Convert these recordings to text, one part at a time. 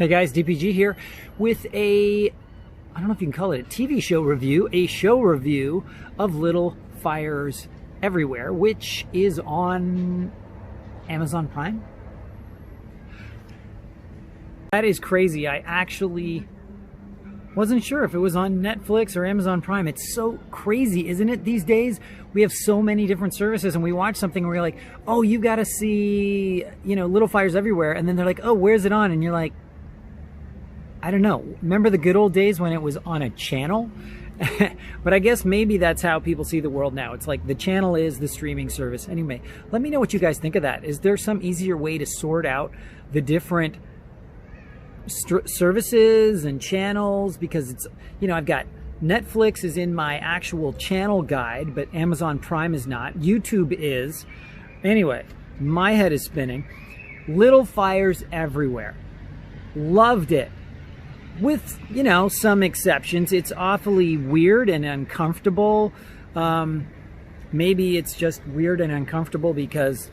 Hey guys, DPG here with I don't know if you can call it a TV show review, a show review of Little Fires Everywhere, which is on Amazon Prime. That is crazy. I actually wasn't sure if it was on Netflix or Amazon Prime. It's so crazy, isn't it? These days, we have so many different services and we watch something and we're like, oh, you got to see, Little Fires Everywhere. And then they're like, oh, where's it on? And you're like, I don't know. Remember the good old days when it was on a channel? But I guess maybe that's how people see the world now. It's like the channel is the streaming service. Anyway, let me know what you guys think of that. Is there some easier way to sort out the different services and channels? Because it's, I've got Netflix is in my actual channel guide, but Amazon Prime is not. YouTube is. Anyway, my head is spinning. Little Fires Everywhere. Loved it. With, some exceptions. It's awfully weird and uncomfortable. Maybe it's just weird and uncomfortable because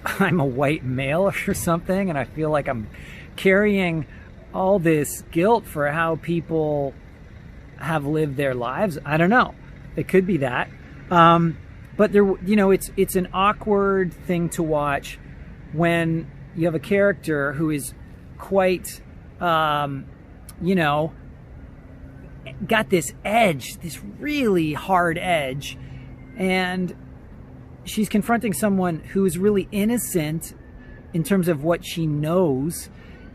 I'm a white male or something, and I feel like I'm carrying all this guilt for how people have lived their lives. I don't know. It could be that. But there, it's an awkward thing to watch when you have a character who is quite, got this edge, this really hard edge, and she's confronting someone who is really innocent in terms of what she knows,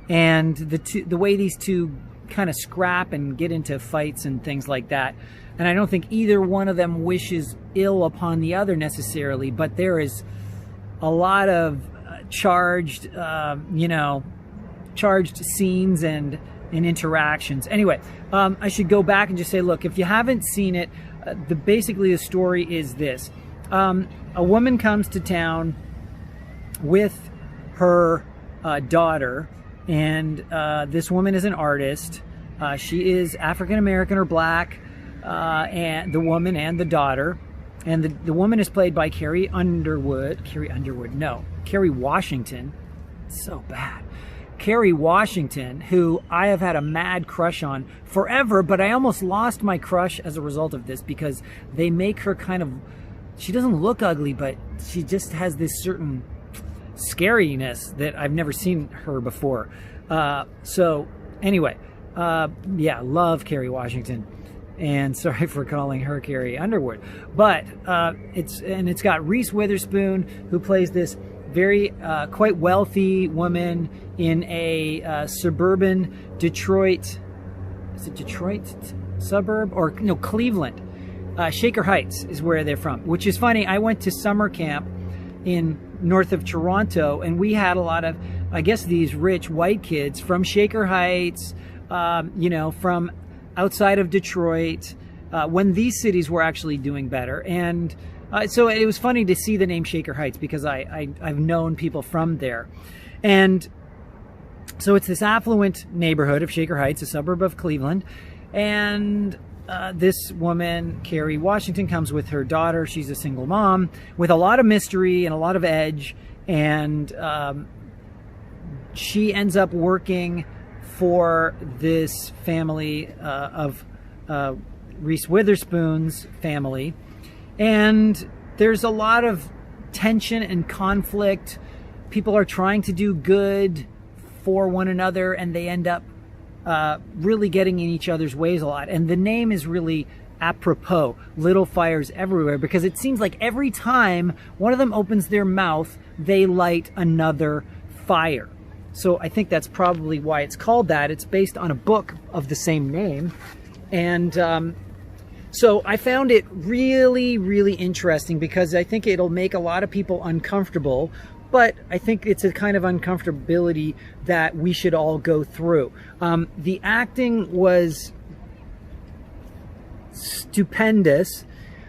and the way these two kind of scrap and get into fights and things like that. And I don't think either one of them wishes ill upon the other necessarily, but there is a lot of charged scenes and interactions. Anyway, I should go back and just say, look, if you haven't seen it, basically the story is this. A woman comes to town with her daughter, and this woman is an artist. She is African American or black, and the woman and the daughter. And the woman is played by Carrie Washington. It's so bad. Carrie Washington, who I have had a mad crush on forever, but I almost lost my crush as a result of this because they make her she doesn't look ugly, but she just has this certain scariness that I've never seen her before. So anyway, love Carrie Washington. And sorry for calling her Carrie Underwood. But it's got Reese Witherspoon, who plays this very quite wealthy woman in a suburban Detroit. Is it Detroit suburb? Or no, Cleveland. Shaker Heights is where they're from, which is funny. I went to summer camp in north of Toronto, and we had a lot of, I guess, these rich white kids from Shaker Heights, from outside of Detroit, when these cities were actually doing better. And so it was funny to see the name Shaker Heights because I've known people from there. And so it's this affluent neighborhood of Shaker Heights, a suburb of Cleveland. And this woman, Carrie Washington, comes with her daughter. She's a single mom with a lot of mystery and a lot of edge. And she ends up working for this family of Reese Witherspoon's family. And there's a lot of tension and conflict. People are trying to do good for one another, and they end up really getting in each other's ways a lot. And the name is really apropos, Little Fires Everywhere, because it seems like every time one of them opens their mouth, they light another fire. So I think that's probably why it's called that. It's based on a book of the same name. And so I found it really, really interesting because I think it'll make a lot of people uncomfortable, but I think it's a kind of uncomfortability that we should all go through. The acting was stupendous.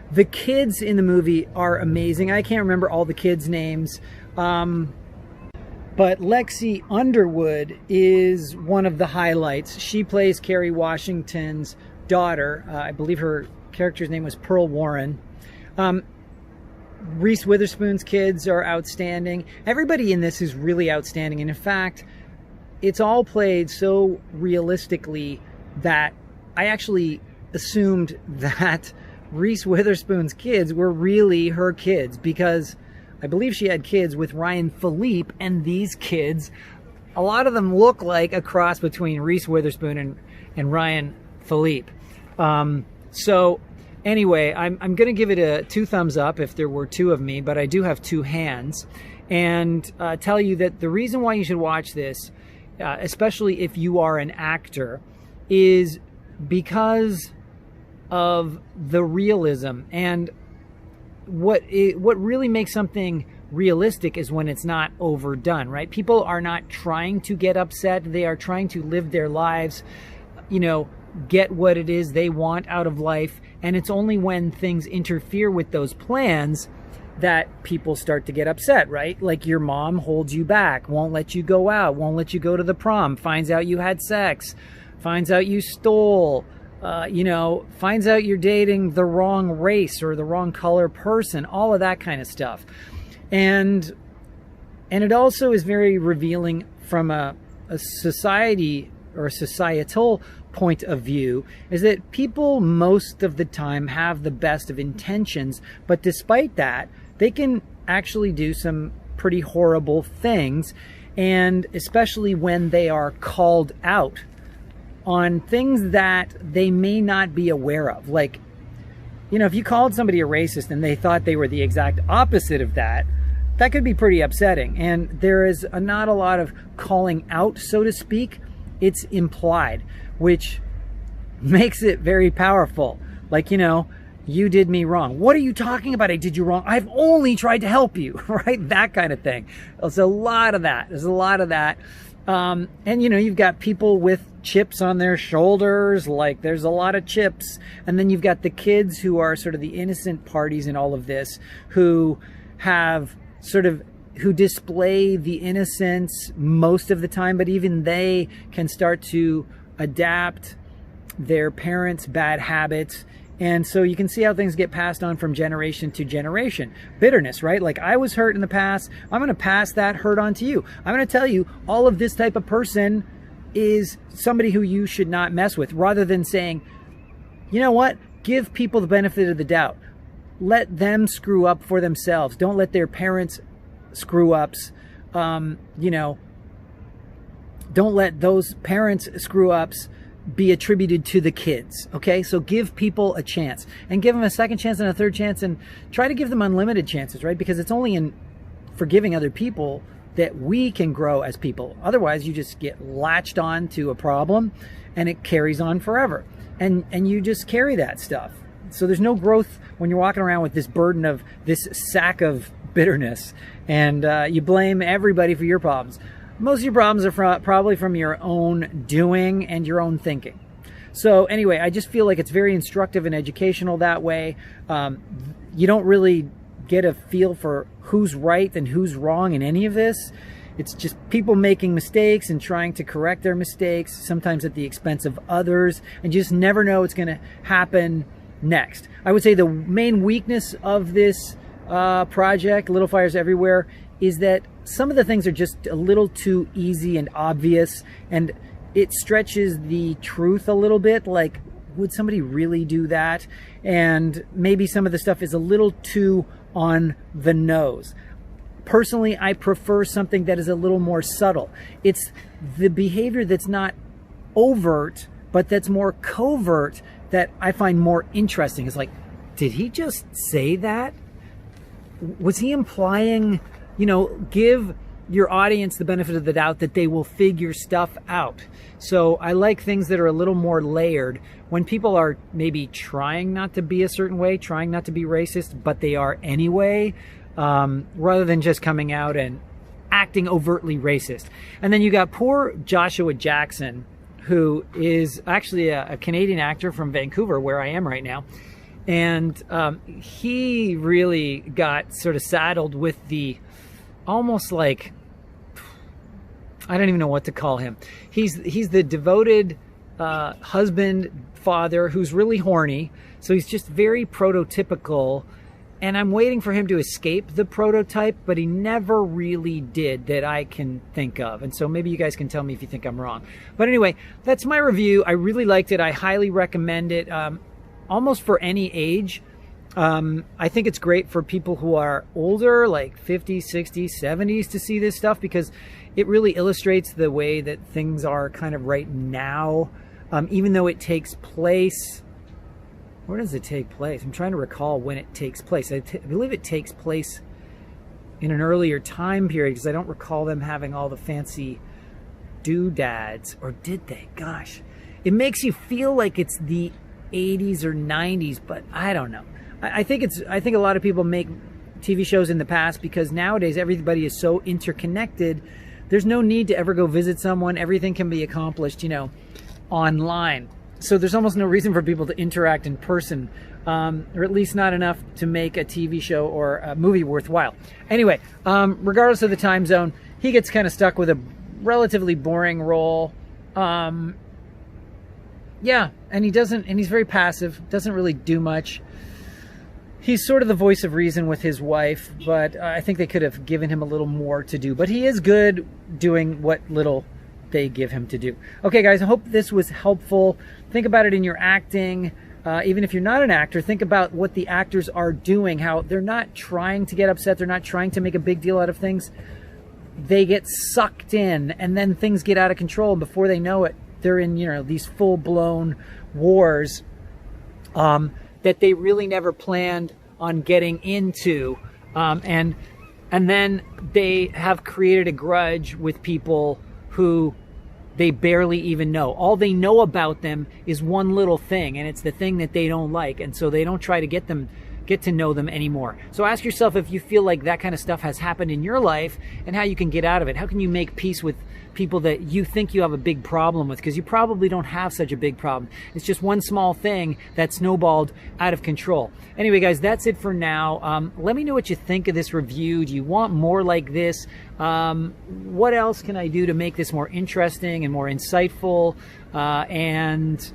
The kids in the movie are amazing. I can't remember all the kids' names. But Lexi Underwood is one of the highlights. She plays Carrie Washington's daughter. I believe her character's name was Pearl Warren. Reese Witherspoon's kids are outstanding. Everybody in this is really outstanding. And in fact, it's all played so realistically that I actually assumed that Reese Witherspoon's kids were really her kids, because I believe she had kids with Ryan Philippe, and these kids, a lot of them look like a cross between Reese Witherspoon and Ryan Philippe. So anyway, I'm going to give it a 2 thumbs up if there were 2 of me, but I do have 2 hands, and tell you that the reason why you should watch this, especially if you are an actor, is because of the realism. And what really makes something realistic is when it's not overdone, right? People are not trying to get upset. They are trying to live their lives, you know, get what it is they want out of life. And it's only when things interfere with those plans that people start to get upset, right? Like your mom holds you back, won't let you go out, won't let you go to the prom, finds out you had sex, finds out you stole, you know, finds out you're dating the wrong race or the wrong color person, all of that kind of stuff. And it also is very revealing from a society or a societal point of view, is that people most of the time have the best of intentions, but despite that, they can actually do some pretty horrible things, and especially when they are called out on things that they may not be aware of. Like, you know, if you called somebody a racist and they thought they were the exact opposite of that, that could be pretty upsetting. And there is not a lot of calling out, so to speak. It's implied, which makes it very powerful. Like, you know, you did me wrong. What are you talking about? I did you wrong. I've only tried to help you, right? That kind of thing. There's a lot of that. There's a lot of that. And, you know, you've got people with chips on their shoulders, like there's a lot of chips. And then you've got the kids who are sort of the innocent parties in all of this, who have sort of, who display the innocence most of the time, but even they can start to adapt their parents' bad habits. And so you can see how things get passed on from generation to generation. Bitterness, right? Like, I was hurt in the past. I'm going to pass that hurt on to you. I'm going to tell you all of this type of person is somebody who you should not mess with, rather than saying, you know what? Give people the benefit of the doubt. Let them screw up for themselves. Don't let their parents screw ups, you know, don't let those parents screw ups be attributed to the kids. Okay, so give people a chance, and give them a second chance and a third chance, and try to give them unlimited chances, right? Because it's only in forgiving other people that we can grow as people. Otherwise, you just get latched on to a problem and it carries on forever, and you just carry that stuff. So there's no growth when you're walking around with this burden of this sack of bitterness, and you blame everybody for your problems. Most of your problems are probably from your own doing and your own thinking. So anyway, I just feel like it's very instructive and educational that way. You don't really get a feel for who's right and who's wrong in any of this. It's just people making mistakes and trying to correct their mistakes, sometimes at the expense of others, and you just never know what's going to happen next. I would say the main weakness of this project, Little Fires Everywhere, is that some of the things are just a little too easy and obvious, and it stretches the truth a little bit. Like, would somebody really do that? And maybe some of the stuff is a little too on the nose. Personally, I prefer something that is a little more subtle. It's the behavior that's not overt, but that's more covert, that I find more interesting. It's like, did he just say that? Was he implying, you know, give your audience the benefit of the doubt that they will figure stuff out. So I like things that are a little more layered. When people are maybe trying not to be a certain way, trying not to be racist, but they are anyway, rather than just coming out and acting overtly racist. And then you got poor Joshua Jackson, who is actually a Canadian actor from Vancouver, where I am right now. And he really got sort of saddled with the almost like, I don't even know what to call him. He's the devoted husband, father, who's really horny. So he's just very prototypical And I'm waiting for him to escape the prototype, but he never really did that I can think of. And so maybe you guys can tell me if you think I'm wrong. But anyway, that's my review. I really liked it. I highly recommend it, almost for any age. I think it's great for people who are older, like 50s, 60s, 70s, to see this stuff, because it really illustrates the way that things are kind of right now, even though it takes place. Where does it take place? I'm trying to recall when it takes place. I believe it takes place in an earlier time period, because I don't recall them having all the fancy doodads. Or did they? Gosh. It makes you feel like it's the 80s or 90s, but I don't know. I think a lot of people make TV shows in the past because nowadays everybody is so interconnected. There's no need to ever go visit someone. Everything can be accomplished, online. So there's almost no reason for people to interact in person, or at least not enough to make a TV show or a movie worthwhile. Anyway, regardless of the time zone, he gets kind of stuck with a relatively boring role. Yeah, and he's very passive, doesn't really do much. He's sort of the voice of reason with his wife, but I think they could have given him a little more to do. But he is good doing what little they give him to do. Okay, guys, I hope this was helpful. Think about it in your acting. Even if you're not an actor, think about what the actors are doing, how they're not trying to get upset. They're not trying to make a big deal out of things. They get sucked in, and then things get out of control. And before they know it, they're in, these full-blown wars that they really never planned on getting into. And then they have created a grudge with people who they barely even know. All they know about them is one little thing, and it's the thing that they don't like. And so they don't try to get to know them anymore. So ask yourself if you feel like that kind of stuff has happened in your life and how you can get out of it. How can you make peace with people that you think you have a big problem with? Because you probably don't have such a big problem. It's just one small thing that snowballed out of control. Anyway, guys, that's it for now. Let me know what you think of this review. Do you want more like this? What else can I do to make this more interesting and more insightful? And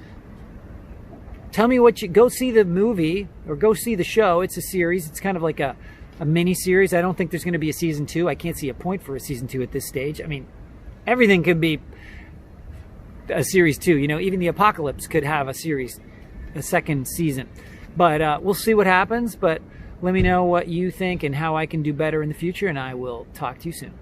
tell me what go see the movie or go see the show. It's a series. It's kind of like a mini series. I don't think there's going to be a season 2. I can't see a point for a season 2 at this stage. I mean, everything could be a series 2. Even the apocalypse could have a second season. But we'll see what happens. But let me know what you think and how I can do better in the future, and I will talk to you soon.